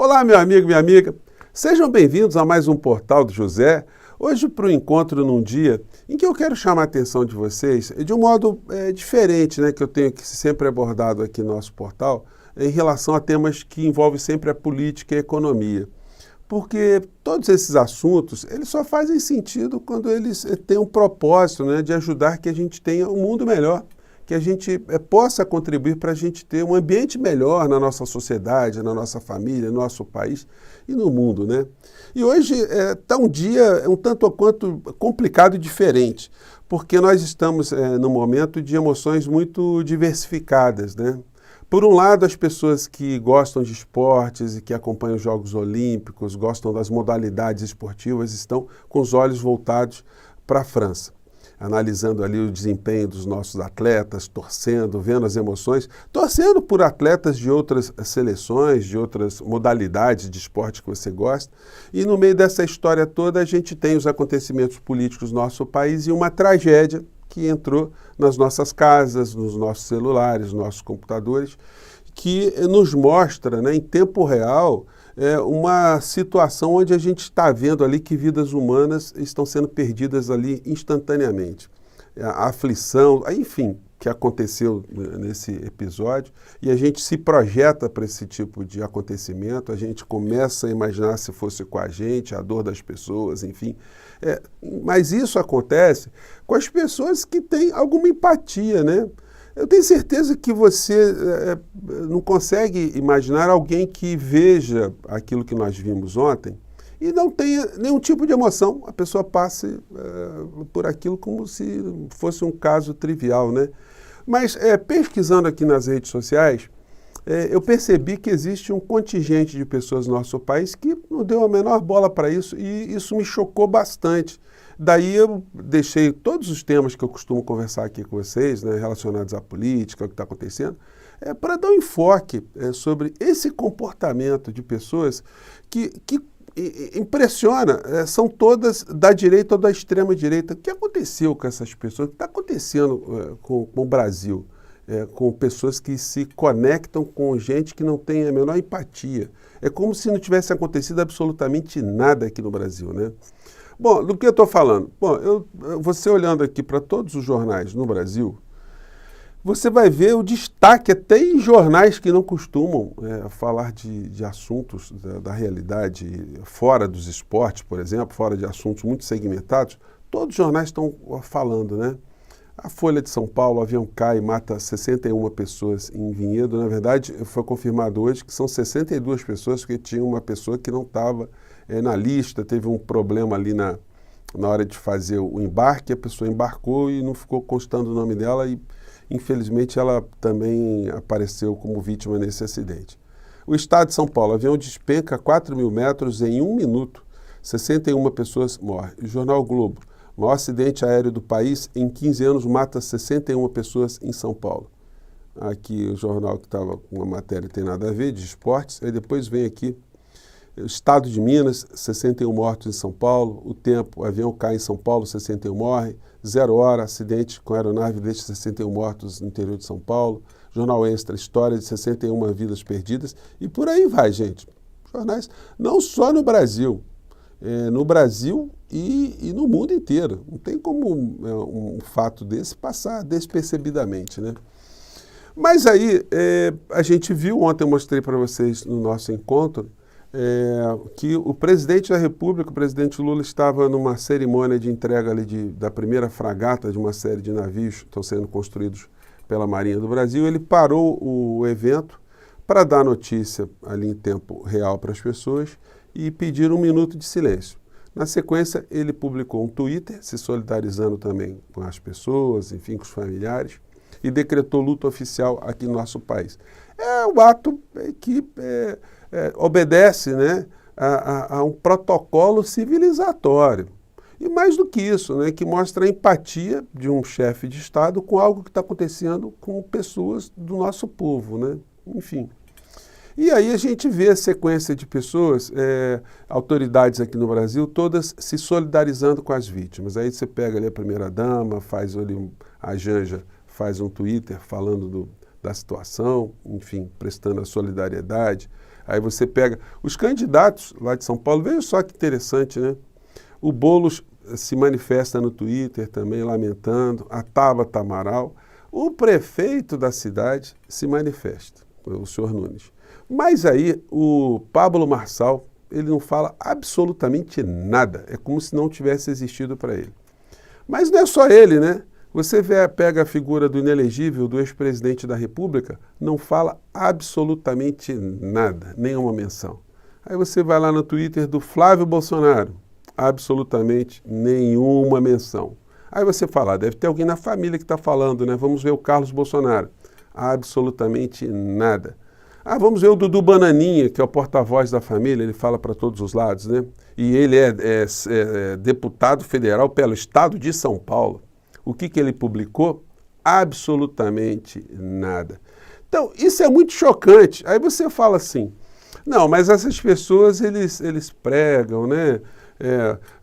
Olá, meu amigo, minha amiga. Sejam bem-vindos a mais um Portal do José. Hoje para o encontro num dia em que eu quero chamar a atenção de vocês de um modo diferente, né, que eu tenho sempre abordado aqui no nosso portal, em relação a temas que envolvem sempre a política e a economia. Porque todos esses assuntos, eles só fazem sentido quando eles têm um propósito, né, de ajudar que a gente tenha um mundo melhor, que a gente possa contribuir para a gente ter um ambiente melhor na nossa sociedade, na nossa família, no nosso país e no mundo, né? E hoje está um dia um tanto ou quanto complicado e diferente, porque nós estamos num momento de emoções muito diversificadas, né? Por um lado, as pessoas que gostam de esportes e que acompanham os Jogos Olímpicos, gostam das modalidades esportivas, estão com os olhos voltados para a França, analisando ali o desempenho dos nossos atletas, torcendo, vendo as emoções, torcendo por atletas de outras seleções, de outras modalidades de esporte que você gosta. E no meio dessa história toda, a gente tem os acontecimentos políticos do nosso país e uma tragédia que entrou nas nossas casas, nos nossos celulares, nos nossos computadores, que nos mostra, né, em tempo real, uma situação onde a gente está vendo ali que vidas humanas estão sendo perdidas ali instantaneamente. A aflição, enfim, que aconteceu nesse episódio, e a gente se projeta para esse tipo de acontecimento, a gente começa a imaginar se fosse com a gente, a dor das pessoas, enfim. Mas isso acontece com as pessoas que têm alguma empatia, né? Eu tenho certeza que você não consegue imaginar alguém que veja aquilo que nós vimos ontem e não tenha nenhum tipo de emoção. A pessoa passe por aquilo como se fosse um caso trivial, né? Mas pesquisando aqui nas redes sociais, eu percebi que existe um contingente de pessoas no nosso país que não deu a menor bola para isso e isso me chocou bastante. Daí eu deixei todos os temas que eu costumo conversar aqui com vocês, né, relacionados à política, ao que está acontecendo, para dar um enfoque sobre esse comportamento de pessoas que impressiona, são todas da direita ou da extrema direita. O que aconteceu com essas pessoas? O que está acontecendo com o Brasil? Com pessoas que se conectam com gente que não tem a menor empatia. É como se não tivesse acontecido absolutamente nada aqui no Brasil, né? Bom, do que eu estou falando? Bom, você olhando aqui para todos os jornais no Brasil, você vai ver o destaque até em jornais que não costumam falar de assuntos da realidade, fora dos esportes, por exemplo, fora de assuntos muito segmentados, todos os jornais estão falando, né? A Folha de São Paulo, o avião cai e mata 61 pessoas em Vinhedo. Na verdade, foi confirmado hoje que são 62 pessoas, porque tinha uma pessoa que não estava na lista, teve um problema ali na hora de fazer o embarque, a pessoa embarcou e não ficou constando o nome dela e, infelizmente, ela também apareceu como vítima nesse acidente. O estado de São Paulo, o avião despenca 4.000 metros em 1 minuto, 61 pessoas morrem. O jornal Globo, o maior acidente aéreo do país, em 15 anos mata 61 pessoas em São Paulo. Aqui o jornal que estava com uma matéria tem nada a ver, de esportes, aí depois vem aqui, o estado de Minas, 61 mortos em São Paulo, o tempo, o avião cai em São Paulo, 61 morre, 0 hora, acidente com aeronave deixa 61 mortos no interior de São Paulo, Jornal Extra, história de 61 vidas perdidas, e por aí vai, gente. Jornais, não só no Brasil, e no mundo inteiro. Não tem como um fato desse passar despercebidamente, né? Mas aí, a gente viu, ontem eu mostrei para vocês no nosso encontro, que o presidente da República, o presidente Lula, estava numa cerimônia de entrega ali da primeira fragata de uma série de navios que estão sendo construídos pela Marinha do Brasil. Ele parou o evento para dar notícia ali em tempo real para as pessoas e pedir 1 minuto de silêncio. Na sequência, ele publicou um Twitter, se solidarizando também com as pessoas, enfim, com os familiares, e decretou luto oficial aqui no nosso país. É um ato que obedece, né, a um protocolo civilizatório. E mais do que isso, né, que mostra a empatia de um chefe de Estado com algo que está acontecendo com pessoas do nosso povo, né? Enfim. E aí a gente vê a sequência de pessoas, autoridades aqui no Brasil, todas se solidarizando com as vítimas. Aí você pega ali a primeira-dama, faz ali a Janja, faz um Twitter falando da situação, enfim, prestando a solidariedade. Aí você pega os candidatos lá de São Paulo, veja só que interessante, né? O Boulos se manifesta no Twitter também, lamentando, a Tabata Amaral. O prefeito da cidade se manifesta, o senhor Nunes. Mas aí o Pablo Marçal, ele não fala absolutamente nada, é como se não tivesse existido para ele. Mas não é só ele, né? Você pega a figura do inelegível, do ex-presidente da República, não fala absolutamente nada, nenhuma menção. Aí você vai lá no Twitter do Flávio Bolsonaro, absolutamente nenhuma menção. Aí você fala, deve ter alguém na família que está falando, né? Vamos ver o Carlos Bolsonaro. Absolutamente nada. Vamos ver o Dudu Bananinha, que é o porta-voz da família, ele fala para todos os lados, né? E ele é deputado federal pelo estado de São Paulo. O que ele publicou? Absolutamente nada. Então, isso é muito chocante. Aí você fala assim, não, mas essas pessoas, eles pregam, né?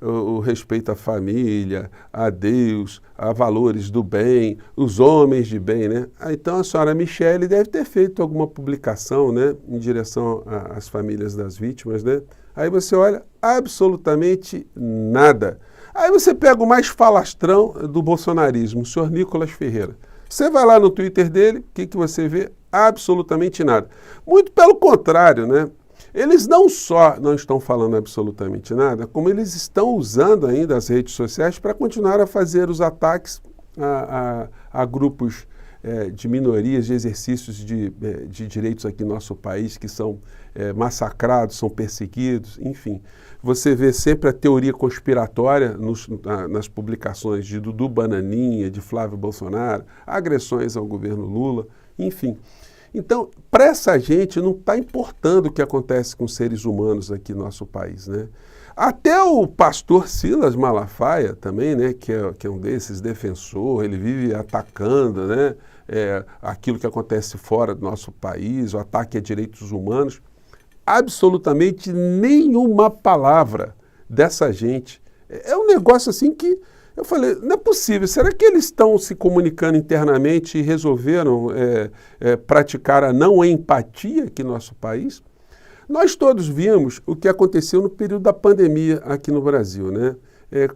O respeito à família, a Deus, a valores do bem, os homens de bem, né? Então a senhora Michele deve ter feito alguma publicação, né, em direção às famílias das vítimas, né? Aí você olha, absolutamente nada. Aí você pega o mais falastrão do bolsonarismo, o senhor Nicolas Ferreira. Você vai lá no Twitter dele, o que você vê? Absolutamente nada. Muito pelo contrário, né? Eles não só não estão falando absolutamente nada, como eles estão usando ainda as redes sociais para continuar a fazer os ataques a grupos de minorias, de exercícios de direitos aqui no nosso país, que são massacrados, são perseguidos, enfim. Você vê sempre a teoria conspiratória nas publicações de Dudu Bananinha, de Flávio Bolsonaro, agressões ao governo Lula, enfim. Então, para essa gente não está importando o que acontece com seres humanos aqui no nosso país, né? Até o pastor Silas Malafaia também, né, que é um desses defensor, ele vive atacando, né, aquilo que acontece fora do nosso país, o ataque a direitos humanos. Absolutamente nenhuma palavra dessa gente. É um negócio assim que eu falei, não é possível, será que eles estão se comunicando internamente e resolveram praticar a não empatia aqui no nosso país? Nós todos vimos o que aconteceu no período da pandemia aqui no Brasil, né?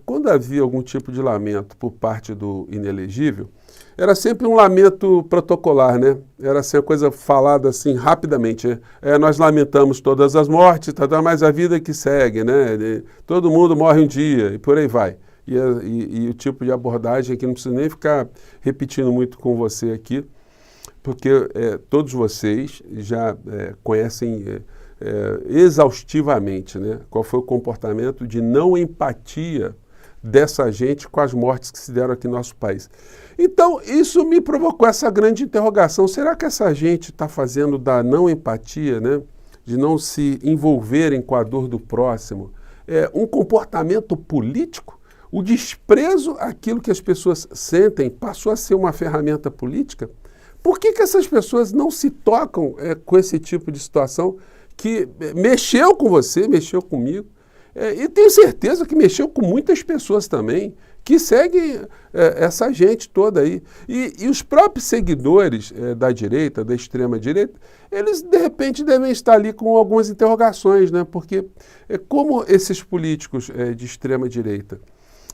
Quando havia algum tipo de lamento por parte do inelegível, era sempre um lamento protocolar, né? Era assim, a coisa falada assim rapidamente. Nós lamentamos todas as mortes, mas a vida que segue, né? Todo mundo morre um dia e por aí vai. E o tipo de abordagem que não preciso nem ficar repetindo muito com você aqui, porque todos vocês já conhecem exaustivamente, né, qual foi o comportamento de não empatia dessa gente com as mortes que se deram aqui no nosso país. Então, isso me provocou essa grande interrogação. Será que essa gente está fazendo da não empatia, né, de não se envolverem com a dor do próximo, um comportamento político? O desprezo àquilo que as pessoas sentem passou a ser uma ferramenta política? Por que essas pessoas não se tocam com esse tipo de situação que mexeu com você, mexeu comigo? E tenho certeza que mexeu com muitas pessoas também, que seguem essa gente toda aí. E os próprios seguidores da direita, da extrema-direita, eles de repente devem estar ali com algumas interrogações, né? Porque como esses políticos de extrema-direita,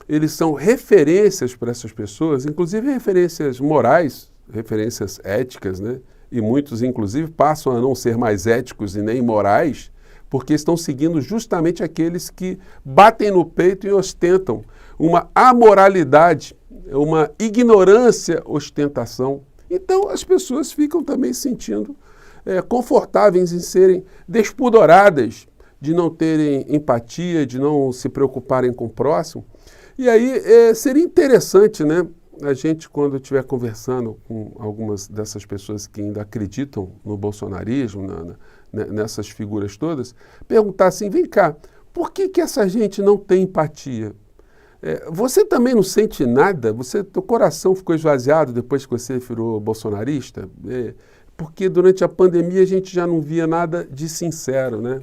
eles são referências para essas pessoas, inclusive referências morais, referências éticas, né? E muitos, inclusive, passam a não ser mais éticos e nem morais, porque estão seguindo justamente aqueles que batem no peito e ostentam uma amoralidade, uma ignorância, ostentação. Então, as pessoas ficam também se sentindo confortáveis em serem despudoradas, de não terem empatia, de não se preocuparem com o próximo. E aí seria interessante, né, a gente, quando estiver conversando com algumas dessas pessoas que ainda acreditam no bolsonarismo, nessas figuras todas, perguntar assim, vem cá, por que essa gente não tem empatia? Você também não sente nada? Teu coração ficou esvaziado depois que você virou bolsonarista? Porque durante a pandemia a gente já não via nada de sincero, né?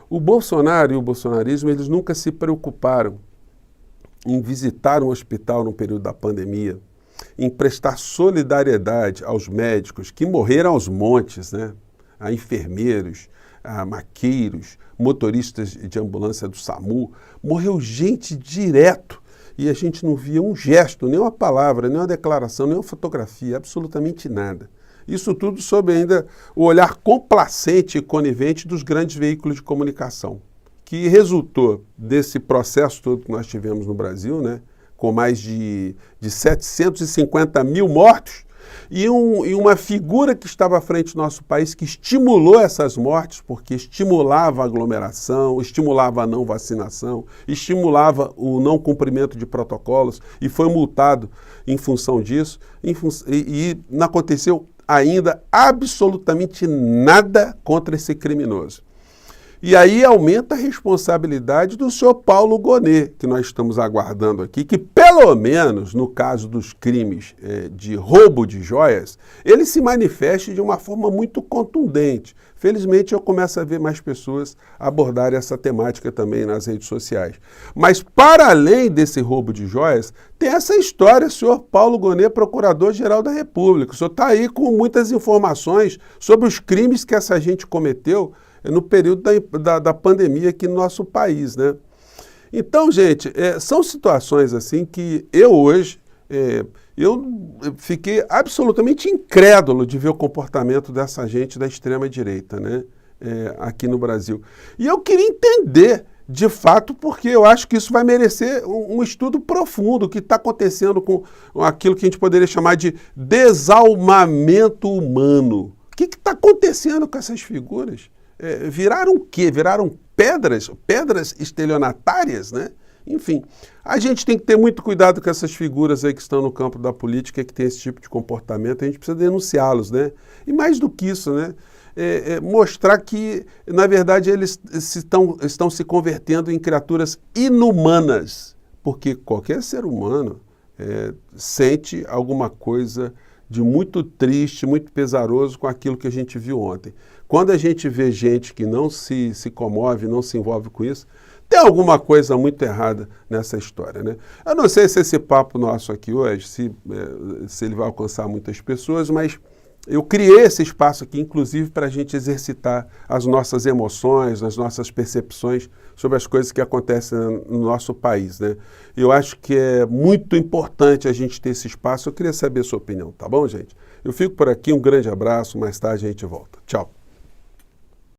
O Bolsonaro e o bolsonarismo, eles nunca se preocuparam em visitar um hospital no período da pandemia, em prestar solidariedade aos médicos que morreram aos montes, né? A enfermeiros, maqueiros, motoristas de ambulância do SAMU, morreu gente direto e a gente não via um gesto, nem uma palavra, nem uma declaração, nem uma fotografia, absolutamente nada. Isso tudo sob ainda o olhar complacente e conivente dos grandes veículos de comunicação, que resultou desse processo todo que nós tivemos no Brasil, né, com mais de 750 mil mortos, e uma figura que estava à frente do nosso país que estimulou essas mortes, porque estimulava a aglomeração, estimulava a não vacinação, estimulava o não cumprimento de protocolos e foi multado em função disso, e não aconteceu ainda absolutamente nada contra esse criminoso. E aí aumenta a responsabilidade do senhor Paulo Gonet, que nós estamos aguardando aqui, que pelo menos no caso dos crimes de roubo de joias, ele se manifeste de uma forma muito contundente. Felizmente eu começo a ver mais pessoas abordarem essa temática também nas redes sociais. Mas para além desse roubo de joias, tem essa história, senhor Paulo Gonet, Procurador-Geral da República. O senhor está aí com muitas informações sobre os crimes que essa gente cometeu no período da pandemia aqui no nosso país, né? Então, gente, são situações assim que eu hoje, eu fiquei absolutamente incrédulo de ver o comportamento dessa gente da extrema-direita, né? Aqui no Brasil. E eu queria entender, de fato, porque eu acho que isso vai merecer um estudo profundo, o que está acontecendo com aquilo que a gente poderia chamar de desalmamento humano. O que está acontecendo com essas figuras? Viraram o quê? Viraram pedras estelionatárias, né? Enfim, a gente tem que ter muito cuidado com essas figuras aí que estão no campo da política, que tem esse tipo de comportamento, a gente precisa denunciá-los, né? E mais do que isso, né? Mostrar que, na verdade, eles estão se convertendo em criaturas inumanas, porque qualquer ser humano sente alguma coisa de muito triste, muito pesaroso com aquilo que a gente viu ontem. Quando a gente vê gente que não se comove, não se envolve com isso, tem alguma coisa muito errada nessa história, né? Eu não sei se esse papo nosso aqui hoje, se ele vai alcançar muitas pessoas, mas eu criei esse espaço aqui, inclusive, para a gente exercitar as nossas emoções, as nossas percepções sobre as coisas que acontecem no nosso país, né? Eu acho que é muito importante a gente ter esse espaço. Eu queria saber a sua opinião, tá bom, gente? Eu fico por aqui, um grande abraço, mais tarde a gente volta. Tchau.